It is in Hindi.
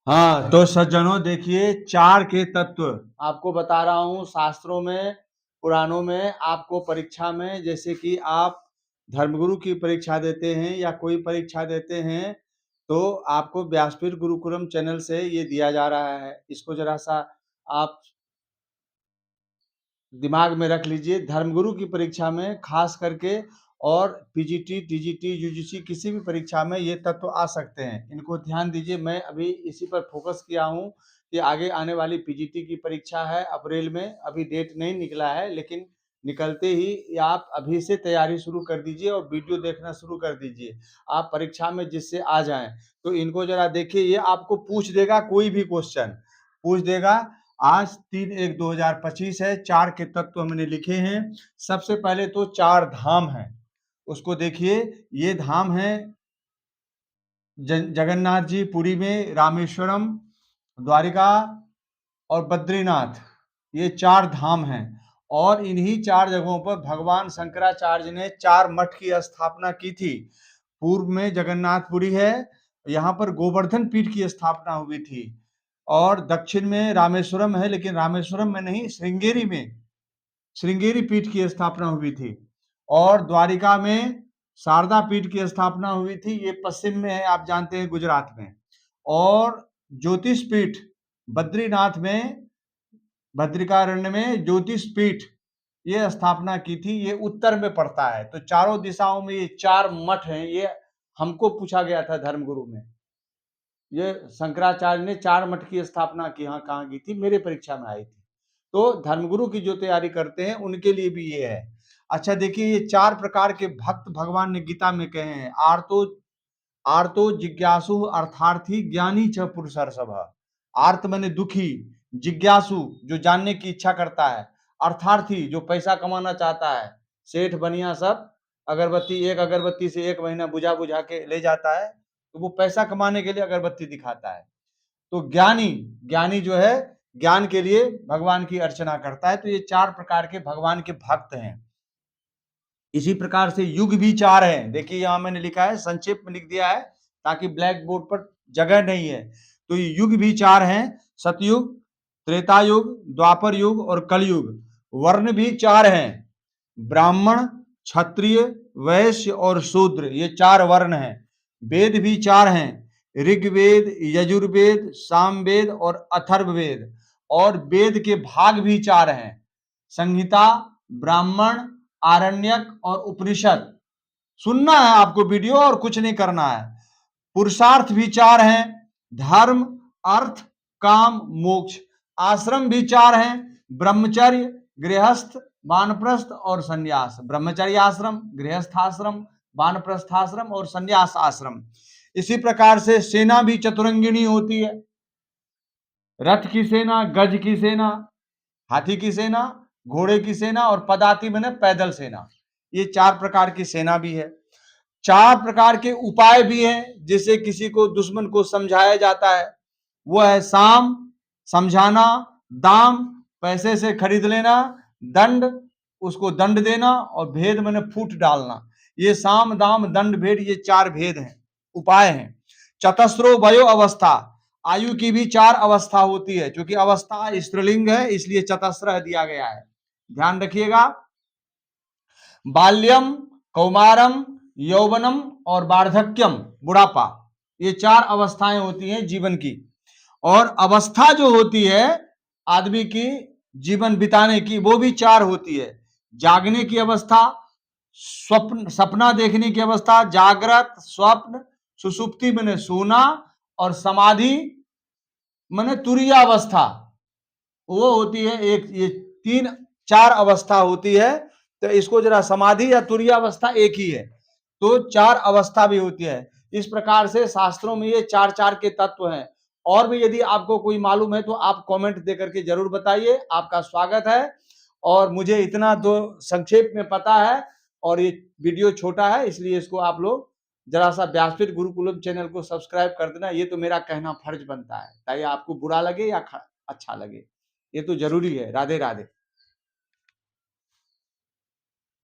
हाँ तो सज्जनों देखिए, चार के तत्व आपको बता रहा हूँ। शास्त्रों में, पुराणों में, आपको परीक्षा में, जैसे कि आप धर्मगुरु की परीक्षा देते हैं या कोई परीक्षा देते हैं, तो आपको व्यासपीठ गुरुकुलम चैनल से ये दिया जा रहा है। इसको जरा सा आप दिमाग में रख लीजिए। धर्मगुरु की परीक्षा में खास करके, और पीजीटी, टीजीटी, यूजीसी किसी भी परीक्षा में ये तत्व आ सकते हैं। इनको ध्यान दीजिए। मैं अभी इसी पर फोकस किया हूँ कि आगे आने वाली पीजीटी की परीक्षा है अप्रैल में। अभी डेट नहीं निकला है, लेकिन निकलते ही आप अभी से तैयारी शुरू कर दीजिए और वीडियो देखना शुरू कर दीजिए। आप परीक्षा में जिससे आ जाएं, तो इनको जरा देखिए। ये आपको पूछ देगा, कोई भी क्वेश्चन पूछ देगा। आज 3/1/2025 है। चार के तत्व हमने लिखे हैं। सबसे पहले तो चार धाम है, उसको देखिए। ये धाम है जगन्नाथ जी पुरी में, रामेश्वरम, द्वारिका और बद्रीनाथ। ये चार धाम हैं। और इन्हीं चार जगहों पर भगवान शंकराचार्य ने चार मठ की स्थापना की थी। पूर्व में जगन्नाथपुरी है, यहाँ पर गोवर्धन पीठ की स्थापना हुई थी। और दक्षिण में रामेश्वरम है, लेकिन रामेश्वरम में नहीं, श्रृंगेरी में श्रृंगेरी पीठ की स्थापना हुई थी। और द्वारिका में शारदा पीठ की स्थापना हुई थी। ये पश्चिम में है, आप जानते हैं, गुजरात में। और ज्योतिष पीठ बद्रीनाथ में, भद्रिकारण्य में ज्योतिष पीठ ये स्थापना की थी। ये उत्तर में पड़ता है। तो चारों दिशाओं में ये चार मठ हैं। ये हमको पूछा गया था धर्मगुरु में। ये शंकराचार्य ने चार मठ की स्थापना की, हाँ कहाँ की थी, मेरे परीक्षा में आई थी। तो धर्मगुरु की जो तैयारी करते हैं उनके लिए भी ये है। अच्छा देखिए, ये चार प्रकार के भक्त भगवान ने गीता में कहे हैं। आर्तो आर्तो जिज्ञासु अर्थार्थी ज्ञानी च पुरुषर्षभ। आर्त माने दुखी, जिज्ञासु जो जानने की इच्छा करता है, अर्थार्थी जो पैसा कमाना चाहता है। सेठ बनिया सब अगरबत्ती, एक अगरबत्ती से एक महीना बुझा बुझा के ले जाता है, तो वो पैसा कमाने के लिए अगरबत्ती दिखाता है। तो ज्ञानी, ज्ञानी जो है ज्ञान के लिए भगवान की अर्चना करता है। तो ये चार प्रकार के भगवान के भक्त हैं। इसी प्रकार से युग भी चार हैं। देखिए यहाँ मैंने लिखा है, संक्षेप में लिख दिया है ताकि ब्लैक बोर्ड पर जगह नहीं है। तो ये युग भी चार हैं। सतयुग, त्रेता युग, द्वापर युग और कलयुग। वर्ण भी चार हैं, ब्राह्मण, क्षत्रिय, वैश्य और शूद्र। ये चार वर्ण हैं। वेद भी चार हैं, ऋग्वेद, यजुर्वेद, सामवेद और अथर्ववेद। और वेद के भाग भी चार हैं, संहिता, ब्राह्मण, आरण्यक और उपनिषद। सुनना है आपको वीडियो और कुछ नहीं करना है। पुरुषार्थ भी चार हैं, धर्म, अर्थ, काम, मोक्ष। आश्रम भी चार हैं, ब्रह्मचर्य, गृहस्थ, वानप्रस्थ और संन्यास। ब्रह्मचर्य आश्रम, गृहस्थ आश्रम, वानप्रस्थ आश्रम और संन्यास आश्रम। इसी प्रकार से सेना भी चतुरंगिणी होती है। रथ की सेना, गज की सेना, हाथी की सेना, घोड़े की सेना और पदाति माने पैदल सेना। ये चार प्रकार की सेना भी है। चार प्रकार के उपाय भी हैं, जिससे किसी को, दुश्मन को समझाया जाता है। वो है साम, समझाना, दाम, पैसे से खरीद लेना, दंड, उसको दंड देना, और भेद माने फूट डालना। ये साम, दाम, दंड, भेद, ये चार भेद हैं, उपाय हैं। चतस्रो वयो अवस्था, आयु की भी चार अवस्था होती है। क्योंकि अवस्था स्त्रीलिंग है, इसलिए चतस्र दिया गया है, ध्यान रखिएगा। बाल्यम, कौमारम, यौवनम और वार्धक्यम, बुढ़ापा। ये चार अवस्थाएं होती हैं जीवन की। और अवस्था जो होती है आदमी की जीवन बिताने की, वो भी चार होती है। जागने की अवस्था, स्वप्न, सपना देखने की अवस्था, जागृत, स्वप्न, सुषुप्ति माने सोना, और समाधि माने तुरीयावस्था, वो होती है एक। ये तीन चार अवस्था होती है। तो इसको जरा, समाधि या तुरीयावस्था एक ही है, तो चार अवस्था भी होती है। इस प्रकार से शास्त्रों में ये चार चार के तत्व हैं। और भी यदि आपको कोई मालूम है तो आप कमेंट दे करके जरूर बताइए, आपका स्वागत है। और मुझे इतना तो संक्षेप में पता है, और ये वीडियो छोटा है, इसलिए इसको आप लोग जरा सा व्यासपीठ गुरुकुलम चैनल को सब्सक्राइब कर देना। ये तो मेरा कहना फर्ज बनता है, चाहे आपको बुरा लगे या अच्छा लगे, ये तो जरूरी है। राधे राधे।